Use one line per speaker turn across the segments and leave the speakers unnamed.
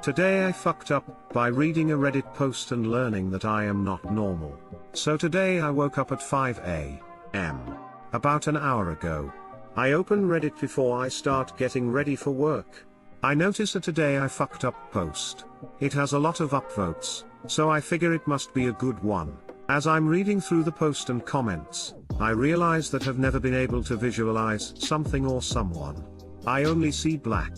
Today I fucked up by reading a Reddit post and learning that I am not normal. So today I woke up at 5 a.m. about an hour ago. I open Reddit before I start getting ready for work. I notice a today I fucked up post. It has a lot of upvotes, so I figure it must be a good one. As I'm reading through the post and comments, I realize that I've never been able to visualize something or someone. I only see black.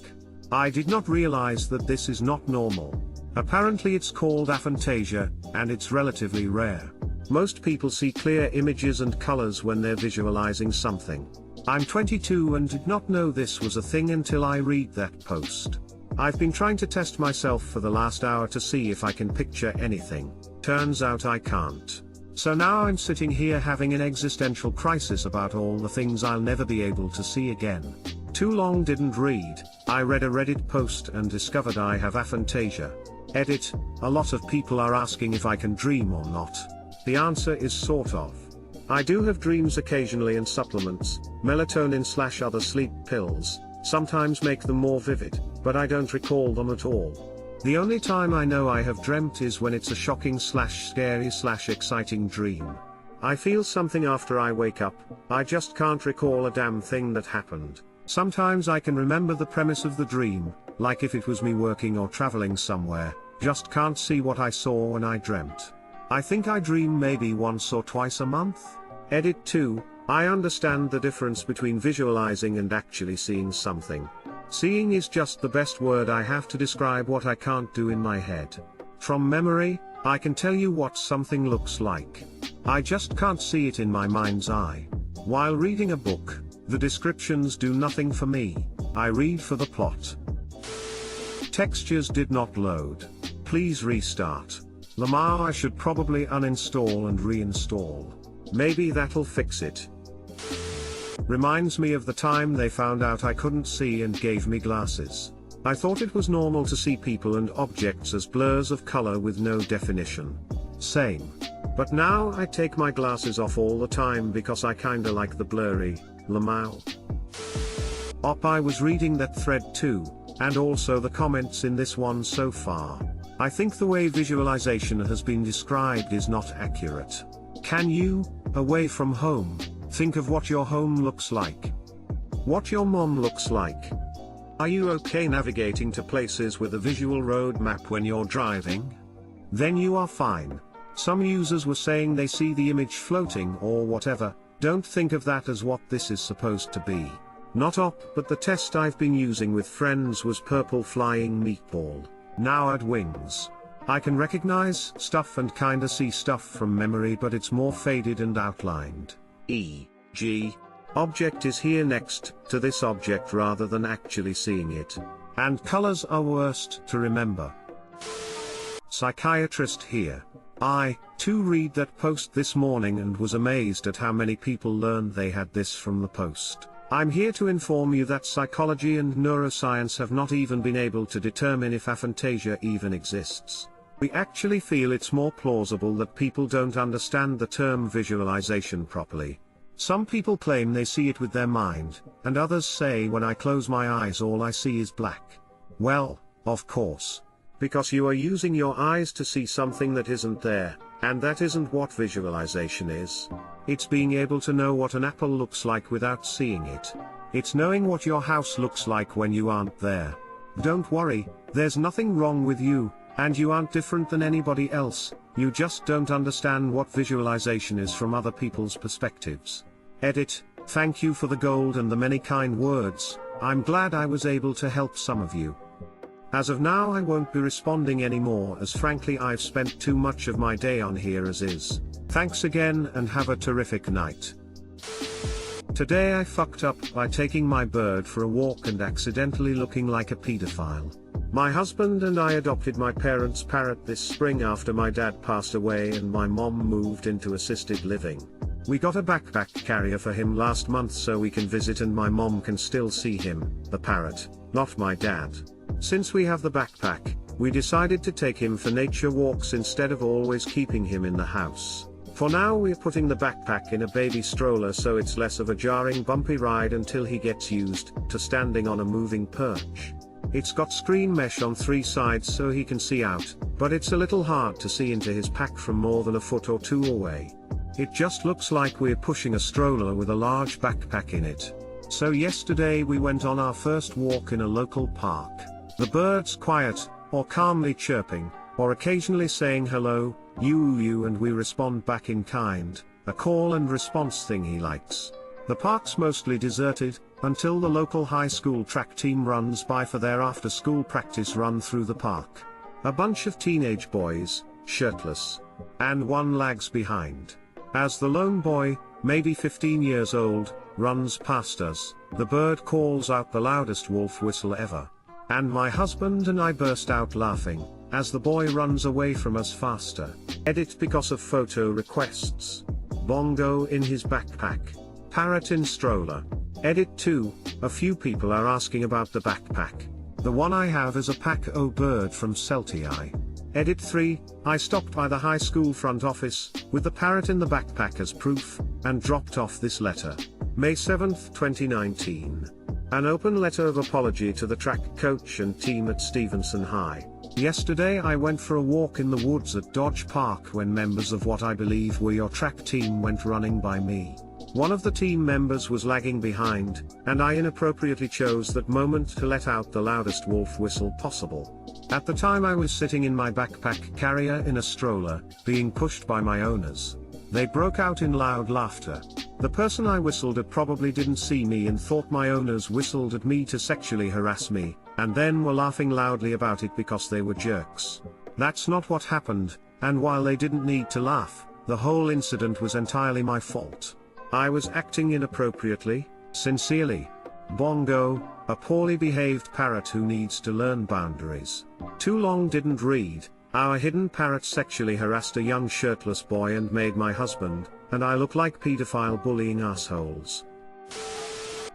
I did not realize that this is not normal. Apparently it's called aphantasia, and it's relatively rare. Most people see clear images and colors when they're visualizing something. I'm 22 and did not know this was a thing until I read that post. I've been trying to test myself for the last hour to see if I can picture anything. Turns out I can't. So now I'm sitting here having an existential crisis about all the things I'll never be able to see again. Too long didn't read. I read a Reddit post and discovered I have aphantasia. Edit: a lot of people are asking if I can dream or not. The answer is sort of. I do have dreams occasionally, and supplements, melatonin/other sleep pills, sometimes make them more vivid, but I don't recall them at all. The only time I know I have dreamt is when it's a shocking/scary/exciting dream. I feel something after I wake up, I just can't recall a damn thing that happened. Sometimes I can remember the premise of the dream, like if it was me working or traveling somewhere, just can't see what I saw when I dreamt. I think I dream maybe once or twice a month. Edit 2, I understand the difference between visualizing and actually seeing something. Seeing is just the best word I have to describe what I can't do in my head. From memory, I can tell you what something looks like. I just can't see it in my mind's eye. While reading a book, the descriptions do nothing for me. I read for the plot. Textures did not load. Please restart. Lamar, I should probably uninstall and reinstall. Maybe that'll fix it. Reminds me of the time they found out I couldn't see and gave me glasses. I thought it was normal to see people and objects as blurs of color with no definition. Same. But now I take my glasses off all the time because I kinda like the blurry, Lamau. I was reading that thread too, and also the comments in this one so far. I think the way visualization has been described is not accurate. Can you, away from home, think of what your home looks like? What your mom looks like? Are you okay navigating to places with a visual road map when you're driving? Then you are fine. Some users were saying they see the image floating or whatever. Don't think of that as what this is supposed to be. Not but the test I've been using with friends was purple flying meatball. Now add wings. I can recognize stuff and kinda see stuff from memory, but it's more faded and outlined. E.g. object is here next to this object rather than actually seeing it. And colors are worst to remember. Psychiatrist here. I, too, read that post this morning and was amazed at how many people learned they had this from the post. I'm here to inform you that psychology and neuroscience have not even been able to determine if aphantasia even exists. We actually feel it's more plausible that people don't understand the term visualization properly. Some people claim they see it with their mind, and others say when I close my eyes all I see is black. Well, of course. Because you are using your eyes to see something that isn't there, and that isn't what visualization is. It's being able to know what an apple looks like without seeing it. It's knowing what your house looks like when you aren't there. Don't worry, there's nothing wrong with you, and you aren't different than anybody else, you just don't understand what visualization is from other people's perspectives. Edit, thank you for the gold and the many kind words, I'm glad I was able to help some of you. As of now I won't be responding anymore as frankly I've spent too much of my day on here as is. Thanks again and have a terrific night. Today I fucked up by taking my bird for a walk and accidentally looking like a pedophile. My husband and I adopted my parents' parrot this spring after my dad passed away and my mom moved into assisted living. We got a backpack carrier for him last month so we can visit and my mom can still see him, the parrot, not my dad. Since we have the backpack, we decided to take him for nature walks instead of always keeping him in the house. For now we're putting the backpack in a baby stroller so it's less of a jarring bumpy ride until he gets used to standing on a moving perch. It's got screen mesh on 3 sides so he can see out, but it's a little hard to see into his pack from more than a foot or 2 away. It just looks like we're pushing a stroller with a large backpack in it. So yesterday we went on our first walk in a local park. The birds quiet, or calmly chirping, or occasionally saying hello, you, and we respond back in kind, a call and response thing he likes. The park's mostly deserted, until the local high school track team runs by for their after-school practice run through the park. A bunch of teenage boys, shirtless. And one lags behind. As the lone boy, maybe 15 years old, runs past us, the bird calls out the loudest wolf whistle ever. And my husband and I burst out laughing, as the boy runs away from us faster. Edit because of photo requests. Bongo in his backpack. Parrot in stroller. Edit 2, a few people are asking about the backpack. The one I have is a pack-o bird from Celtii. Edit 3, I stopped by the high school front office, with the parrot in the backpack as proof, and dropped off this letter. May 7, 2019. An open letter of apology to the track coach and team at Stevenson High. Yesterday I went for a walk in the woods at Dodge Park when members of what I believe were your track team went running by me. One of the team members was lagging behind, and I inappropriately chose that moment to let out the loudest wolf whistle possible. At the time I was sitting in my backpack carrier in a stroller, being pushed by my owners. They broke out in loud laughter. The person I whistled at probably didn't see me and thought my owners whistled at me to sexually harass me, and then were laughing loudly about it because they were jerks. That's not what happened, and while they didn't need to laugh, the whole incident was entirely my fault. I was acting inappropriately, sincerely. Bongo, a poorly behaved parrot who needs to learn boundaries. Too long didn't read. Our hidden parrot sexually harassed a young shirtless boy and made my husband, and I look like pedophile bullying assholes.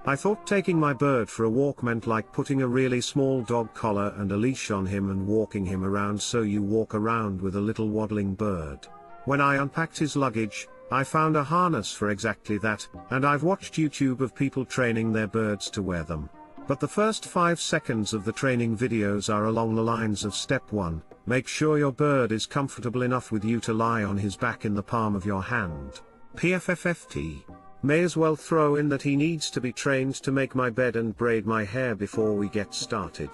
I thought taking my bird for a walk meant like putting a really small dog collar and a leash on him and walking him around, so you walk around with a little waddling bird. When I unpacked his luggage, I found a harness for exactly that, and I've watched YouTube of people training their birds to wear them. But the first 5 seconds of the training videos are along the lines of step 1, make sure your bird is comfortable enough with you to lie on his back in the palm of your hand. PFFFT. May as well throw in that he needs to be trained to make my bed and braid my hair before we get started.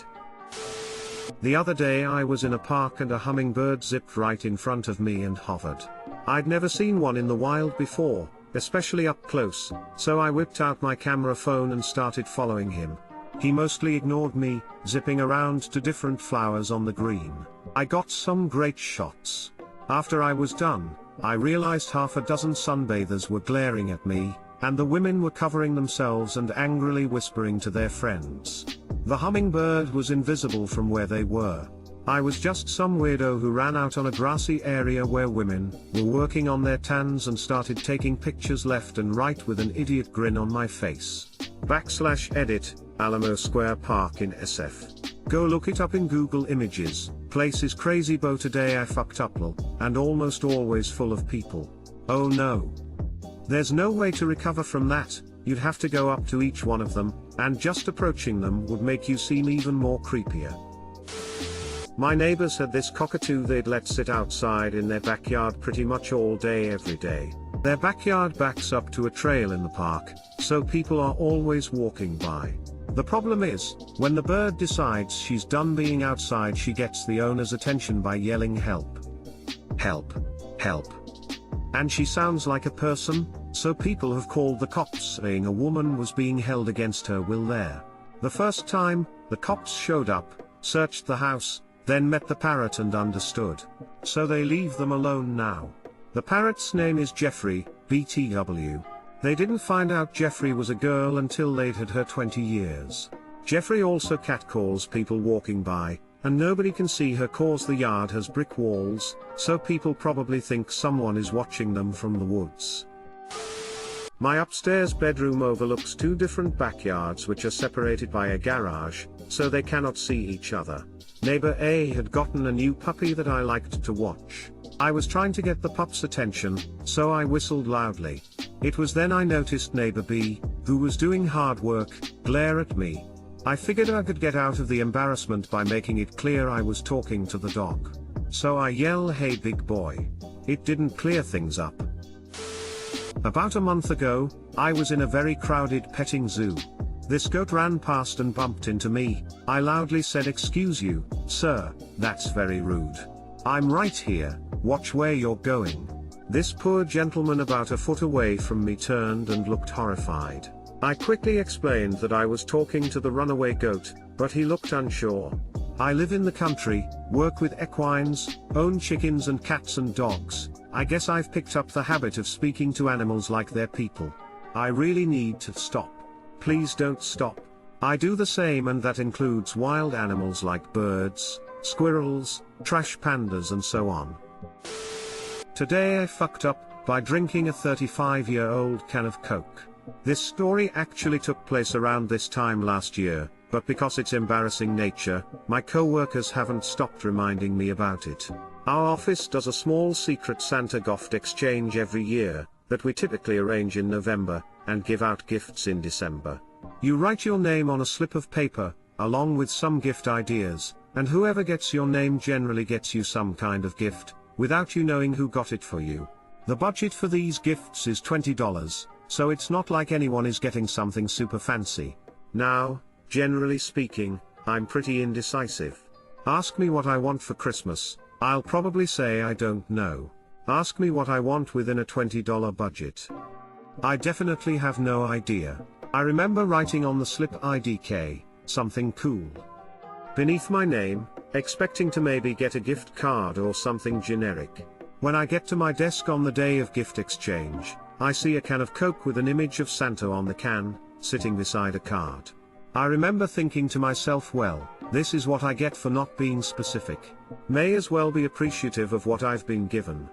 The other day I was in a park and a hummingbird zipped right in front of me and hovered. I'd never seen one in the wild before, especially up close, so I whipped out my camera phone and started following him. He mostly ignored me, zipping around to different flowers on the green. I got some great shots. After I was done, I realized half a dozen sunbathers were glaring at me, and the women were covering themselves and angrily whispering to their friends. The hummingbird was invisible from where they were. I was just some weirdo who ran out on a grassy area where women were working on their tans and started taking pictures left and right with an idiot grin on my face. /edit, Alamo Square Park in SF. Go look it up in Google Images. Place is crazy, bo today I fucked up lol, and almost always full of people. Oh no. There's no way to recover from that. You'd have to go up to each one of them, and just approaching them would make you seem even more creepier. My neighbors had this cockatoo they'd let sit outside in their backyard pretty much all day every day. Their backyard backs up to a trail in the park, so people are always walking by. The problem is, when the bird decides she's done being outside, she gets the owner's attention by yelling help. Help. Help. And she sounds like a person, so people have called the cops saying a woman was being held against her will there. The first time, the cops showed up, searched the house, then met the parrot and understood. So they leave them alone now. The parrot's name is Jeffrey, BTW. They didn't find out Jeffrey was a girl until they'd had her 20 years. Jeffrey also catcalls people walking by, and nobody can see her cause the yard has brick walls, so people probably think someone is watching them from the woods. My upstairs bedroom overlooks 2 different backyards which are separated by a garage, so they cannot see each other. Neighbor A had gotten a new puppy that I liked to watch. I was trying to get the pup's attention, so I whistled loudly. It was then I noticed neighbor B, who was doing hard work, glare at me. I figured I could get out of the embarrassment by making it clear I was talking to the dog. So I yell, "Hey big boy." It didn't clear things up. About a month ago, I was in a very crowded petting zoo. This goat ran past and bumped into me. I loudly said, "Excuse you, sir, that's very rude. I'm right here, watch where you're going." This poor gentleman about a foot away from me turned and looked horrified. I quickly explained that I was talking to the runaway goat, but he looked unsure. I live in the country, work with equines, own chickens and cats and dogs. I guess I've picked up the habit of speaking to animals like they're people. I really need to stop. Please don't stop. I do the same, and that includes wild animals like birds, squirrels, trash pandas and so on. Today I fucked up by drinking a 35-year-old can of Coke. This story actually took place around this time last year, but because its embarrassing nature, my co-workers haven't stopped reminding me about it. Our office does a small secret Santa gift exchange every year, that we typically arrange in November, and give out gifts in December. You write your name on a slip of paper, along with some gift ideas, and whoever gets your name generally gets you some kind of gift, without you knowing who got it for you. The budget for these gifts is $20. So it's not like anyone is getting something super fancy. Now, generally speaking, I'm pretty indecisive. Ask me what I want for Christmas, I'll probably say I don't know. Ask me what I want within a $20 budget. I definitely have no idea. I remember writing on the slip IDK, something cool beneath my name, expecting to maybe get a gift card or something generic. When I get to my desk on the day of gift exchange, I see a can of Coke with an image of Santa on the can, sitting beside a card. I remember thinking to myself, well, this is what I get for not being specific. May as well be appreciative of what I've been given.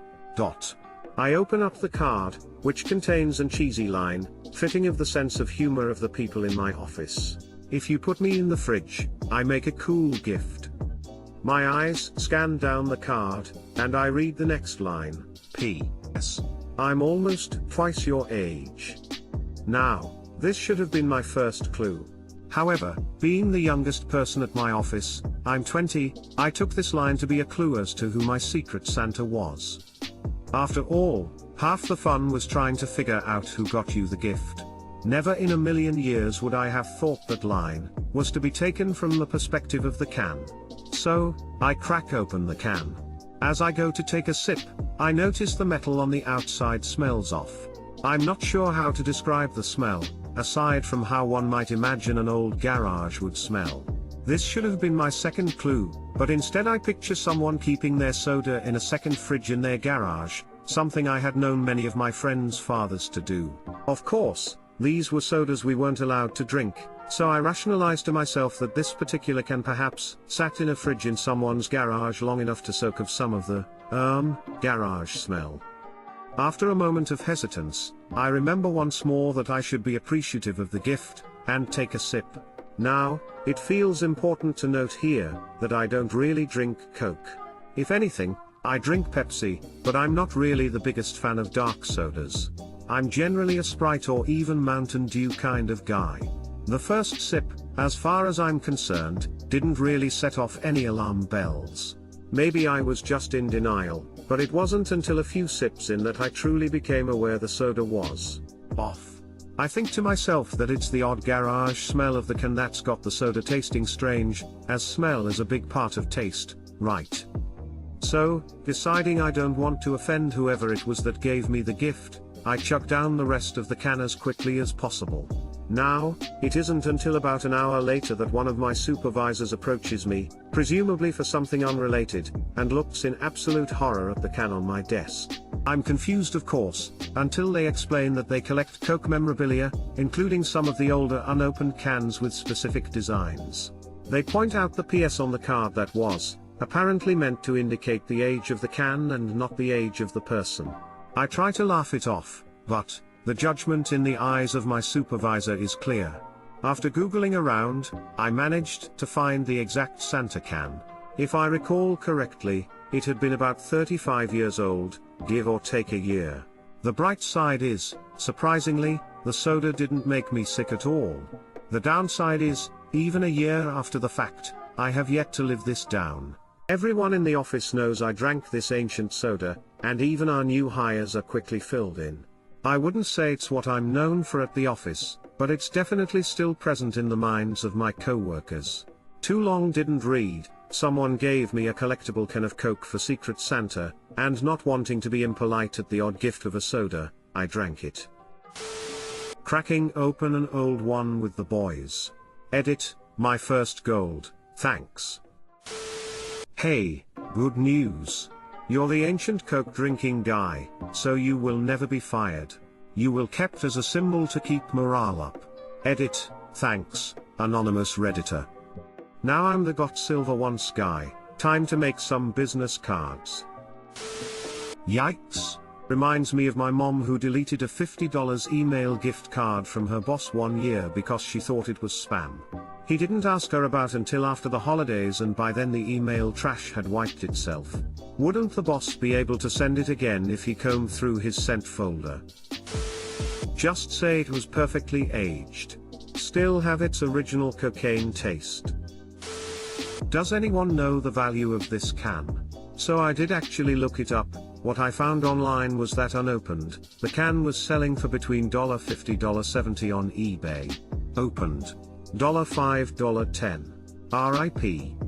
I open up the card, which contains an cheesy line, fitting of the sense of humor of the people in my office. If you put me in the fridge, I make a cool gift. My eyes scan down the card, and I read the next line, P.S. I'm almost twice your age. Now, this should have been my first clue. However, being the youngest person at my office, I'm 20, I took this line to be a clue as to who my secret Santa was. After all, half the fun was trying to figure out who got you the gift. Never in a million years would I have thought that line was to be taken from the perspective of the can. So, I crack open the can. As I go to take a sip, I notice the metal on the outside smells off. I'm not sure how to describe the smell, aside from how one might imagine an old garage would smell. This should have been my second clue, but instead I picture someone keeping their soda in a second fridge in their garage, something I had known many of my friends' fathers to do. Of course, these were sodas we weren't allowed to drink, so I rationalized to myself that this particular can perhaps sat in a fridge in someone's garage long enough to soak up some of the, garage smell. After a moment of hesitance, I remember once more that I should be appreciative of the gift, and take a sip. Now, it feels important to note here, that I don't really drink Coke. If anything, I drink Pepsi, but I'm not really the biggest fan of dark sodas. I'm generally a Sprite or even Mountain Dew kind of guy. The first sip, as far as I'm concerned, didn't really set off any alarm bells. Maybe I was just in denial, but it wasn't until a few sips in that I truly became aware the soda was off. I think to myself that it's the odd garage smell of the can that's got the soda tasting strange, as smell is a big part of taste, right? So, deciding I don't want to offend whoever it was that gave me the gift, I chug down the rest of the can as quickly as possible. Now, it isn't until about an hour later that one of my supervisors approaches me, presumably for something unrelated, and looks in absolute horror at the can on my desk. I'm confused of course, until they explain that they collect Coke memorabilia, including some of the older unopened cans with specific designs. They point out the PS on the card that was, apparently meant to indicate the age of the can and not the age of the person. I try to laugh it off, but the judgment in the eyes of my supervisor is clear. After Googling around, I managed to find the exact Santa can. If I recall correctly, it had been about 35 years old, give or take a year. The bright side is, surprisingly, the soda didn't make me sick at all. The downside is, Even a year after the fact, I have yet to live this down. Everyone in the office knows I drank this ancient soda, and even our new hires are quickly filled in. I wouldn't say it's what I'm known for at the office, but it's definitely still present in the minds of my co-workers. Too long didn't read, someone gave me a collectible can of Coke for Secret Santa, and not wanting to be impolite at the odd gift of a soda, I drank it. Cracking open an old one with the boys. Edit, my first gold, thanks. Hey, good news. You're the ancient Coke drinking guy, so you will never be fired. You will kept as a symbol to keep morale up. Edit, thanks, anonymous redditor. Now I'm the got silver once guy, time to make some business cards. Yikes. Reminds me of my mom who deleted a $50 email gift card from her boss one year because she thought it was spam. He didn't ask her about until after the holidays, and by then the email trash had wiped itself. Wouldn't the boss be able to send it again if he combed through his sent folder? Just say it was perfectly aged. Still have its original cocaine taste. Does anyone know the value of this can? So I did actually look it up. What I found online was that unopened, the can was selling for between $50 to $70 on eBay. Opened, $5 $10. RIP.